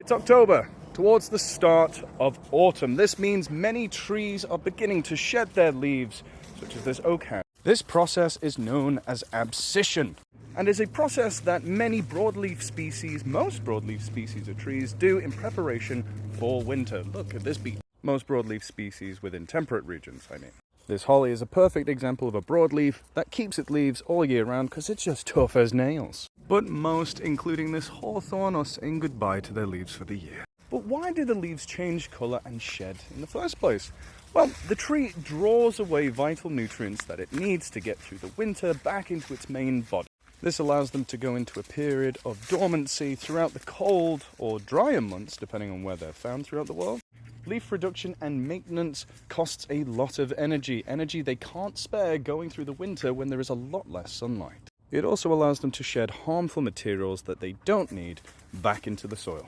It's October, towards the start of autumn. This means many trees are beginning to shed their leaves, such as this oak has. This process is known as abscission, and is a process that many broadleaf species, most broadleaf species of trees, do in preparation for winter. Look at this beak. Most broadleaf species within temperate regions, I mean. This holly is a perfect example of a broadleaf that keeps its leaves all year round because it's just tough as nails. But most, including this hawthorn, are saying goodbye to their leaves for the year. But why do the leaves change colour and shed in the first place? Well, the tree draws away vital nutrients that it needs to get through the winter back into its main body. This allows them to go into a period of dormancy throughout the cold or drier months, depending on where they're found throughout the world. Leaf production and maintenance costs a lot of energy they can't spare going through the winter when there is a lot less sunlight. It also allows them to shed harmful materials that they don't need back into the soil.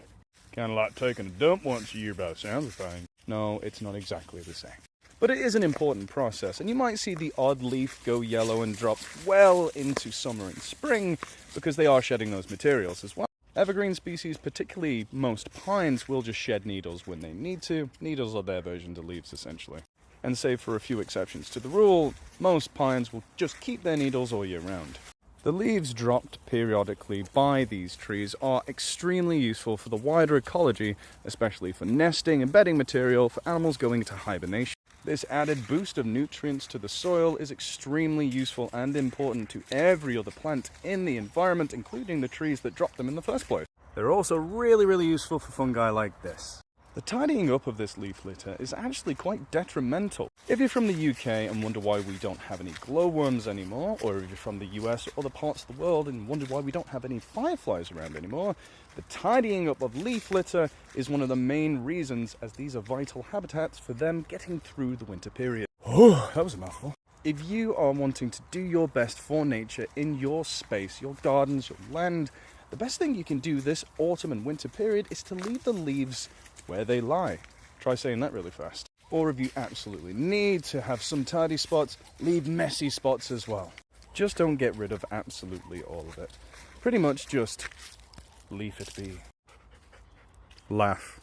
Kind of like taking a dump once a year by the sounds of things. No, it's not exactly the same. But it is an important process, and you might see the odd leaf go yellow and drop well into summer and spring because they are shedding those materials as well. Evergreen species, particularly most pines, will just shed needles when they need to. Needles are their version of leaves, essentially. And save for a few exceptions to the rule, most pines will just keep their needles all year round. The leaves dropped periodically by these trees are extremely useful for the wider ecology, especially for nesting and bedding material for animals going into hibernation. This added boost of nutrients to the soil is extremely useful and important to every other plant in the environment, including the trees that dropped them in the first place. They're also really useful for fungi like this. The tidying up of this leaf litter is actually quite detrimental. If you're from the UK and wonder why we don't have any glowworms anymore, or if you're from the US or other parts of the world and wonder why we don't have any fireflies around anymore, the tidying up of leaf litter is one of the main reasons, as these are vital habitats for them getting through the winter period. Oh, that was a mouthful. If you are wanting to do your best for nature in your space, your gardens, your land, the best thing you can do this autumn and winter period is to leave the leaves where they lie. Try saying that really fast. Or if you absolutely need to have some tidy spots, leave messy spots as well. Just don't get rid of absolutely all of it. Pretty much just leave it be. Laugh.